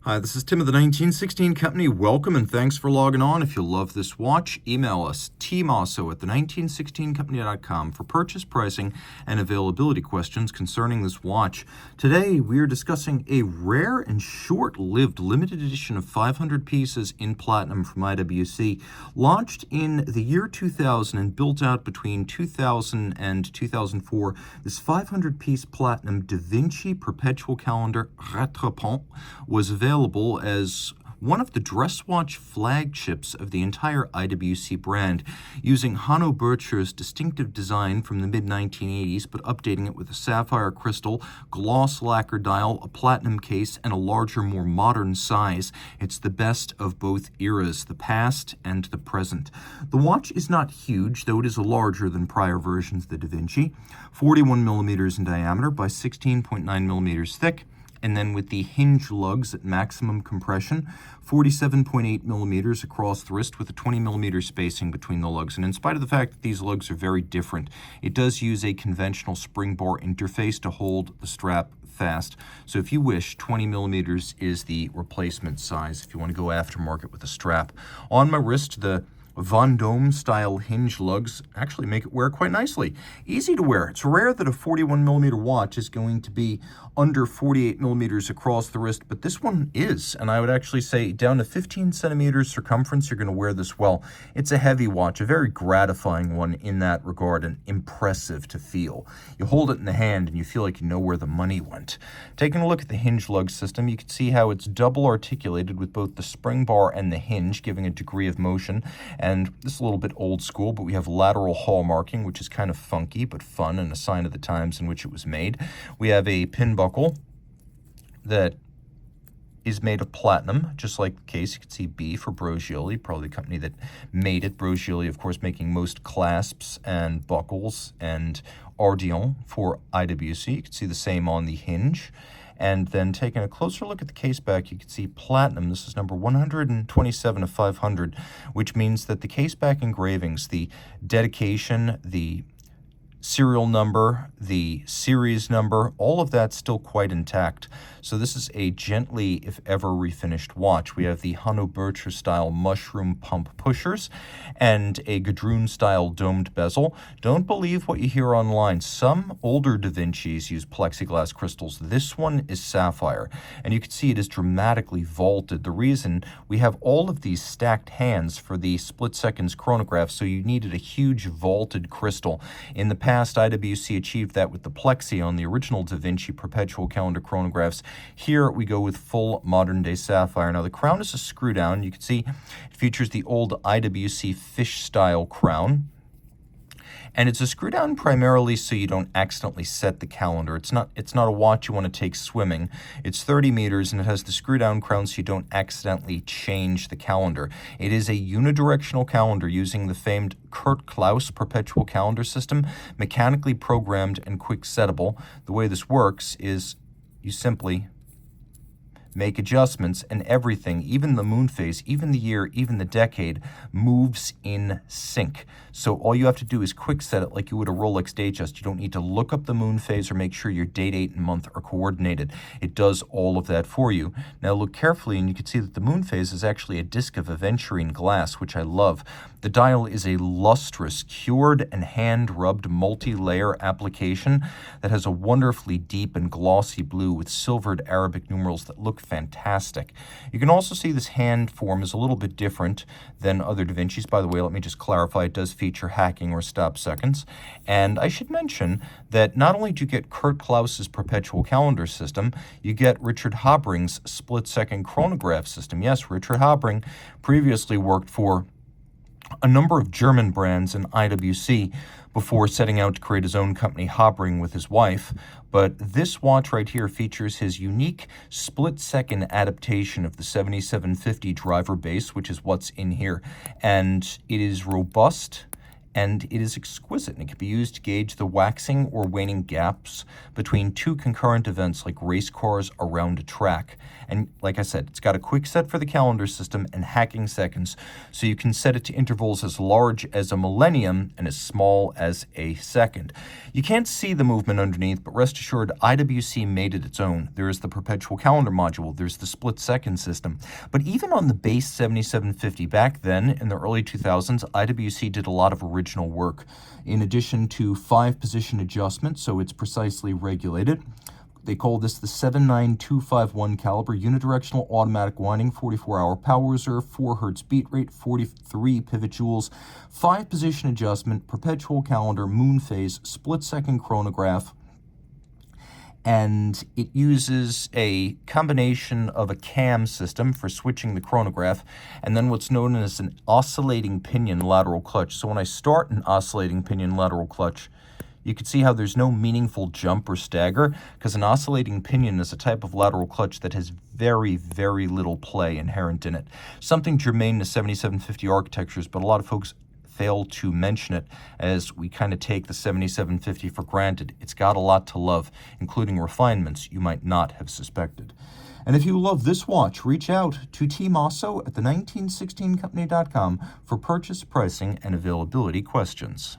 Hi, this is Tim of the 1916 Company. Welcome and thanks for logging on. If you love this watch, email us, Team Mosso at the1916company.com for purchase, pricing, and availability questions concerning this watch. Today, we are discussing a rare and short-lived limited edition of 500 pieces in platinum from IWC, launched in the year 2000 and built out between 2000 and 2004. This 500-piece platinum Da Vinci Perpetual Rattrapante was available as one of the dress watch flagships of the entire IWC brand, using Hanno Bürger's distinctive design from the mid-1980s, but updating it with a sapphire crystal, gloss lacquer dial, a platinum case, and a larger, more modern size. It's the best of both eras, the past and the present. The watch is not huge, though it is larger than prior versions of the Da Vinci, 41 millimeters in diameter by 16.9 millimeters thick, and then with the hinge lugs at maximum compression, 47.8 millimeters across the wrist with a 20 millimeter spacing between the lugs. And in spite of the fact that these lugs are very different, it does use a conventional spring bar interface to hold the strap fast. So if you wish, 20 millimeters is the replacement size if you want to go aftermarket with a strap. On my wrist, the Vendôme style hinge lugs actually make it wear quite nicely. Easy to wear. It's rare that a 41 millimeter watch is going to be under 48 millimeters across the wrist, but this one is, and I would actually say down to 15 centimeters circumference, you're going to wear this well. It's a heavy watch, a very gratifying one in that regard, and impressive to feel. You hold it in the hand and you feel like you know where the money went. Taking a look at the hinge lug system, you can see how it's double articulated with both the spring bar and the hinge, giving a degree of motion. And this is a little bit old school, but we have lateral hall marking, which is kind of funky but fun and a sign of the times in which it was made. We have a pin buckle that is made of platinum, just like the case. You can see B for Brogioli, probably the company that made it. Brogioli, of course, making most clasps and buckles, and Ardillon for IWC. You can see the same on the hinge. And then taking a closer look at the case back, you can see platinum. This is number 127 of 500, which means that the case back engravings, the dedication, the serial number, the series number, all of that's still quite intact. So this is a gently, if ever, refinished watch. We have the Hanno Bürger style mushroom pump pushers and a Gadroon style domed bezel. Don't believe what you hear online. Some older Da Vincis use plexiglass crystals. This one is sapphire, and you can see it is dramatically vaulted. The reason we have all of these stacked hands for the split seconds chronograph, so you needed a huge vaulted crystal. In the past, IWC achieved that with the plexi on the original Da Vinci Perpetual calendar chronographs. Here we go with full modern-day sapphire. Now the crown is a screw down. You can see it features the old IWC fish-style crown. And it's a screw down primarily so you don't accidentally set the calendar. It's not a watch you want to take swimming. It's 30 meters and it has the screw down crown so you don't accidentally change the calendar. It is a unidirectional calendar using the famed Kurt Klaus perpetual calendar system, mechanically programmed and quick settable. The way this works is you simply make adjustments, and everything, even the moon phase, even the year, even the decade, moves in sync. So all you have to do is quick set it like you would a Rolex Datejust. You don't need to look up the moon phase or make sure your date, and month are coordinated. It does all of that for you. Now look carefully and you can see that the moon phase is actually a disc of aventurine glass, which I love. The dial is a lustrous, cured and hand-rubbed multi-layer application that has a wonderfully deep and glossy blue with silvered Arabic numerals that look fantastic. You can also see this hand form is a little bit different than other Da Vinci's. By the way, let me just clarify, it does feature hacking or stop seconds. And I should mention that not only do you get Kurt Klaus's perpetual calendar system, you get Richard Habring's split-second chronograph system. Yes, Richard Habring previously worked for a number of German brands in IWC before setting out to create his own company, Habring, with his wife. But this watch right here features his unique split-second adaptation of the 7750 driver base, which is what's in here. And it is robust and it is exquisite, and it can be used to gauge the waxing or waning gaps between two concurrent events like race cars around a track. And like I said, it's got a quick set for the calendar system and hacking seconds, so you can set it to intervals as large as a millennium and as small as a second. You can't see the movement underneath, but rest assured, IWC made it its own. There is the perpetual calendar module, there's the split second system. But even on the base 7750 back then, in the early 2000s, IWC did a lot of original work. In addition to 5-position adjustment, so it's precisely regulated. They call this the 79251 caliber, unidirectional automatic winding, 44-hour power reserve, 4 Hz beat rate, 43 pivot joules, 5-position adjustment, perpetual calendar, moon phase, split-second chronograph, and it uses a combination of a cam system for switching the chronograph and then what's known as an oscillating pinion lateral clutch. So when I start an oscillating pinion lateral clutch, you can see how there's no meaningful jump or stagger because an oscillating pinion is a type of lateral clutch that has very, very little play inherent in it. Something germane to 7750 architectures, but a lot of folks fail to mention it as we kind of take the 7750 for granted. It's got a lot to love, including refinements you might not have suspected. And if you love this watch, reach out to Team Mosso at the 1916company.com for purchase, pricing, and availability questions.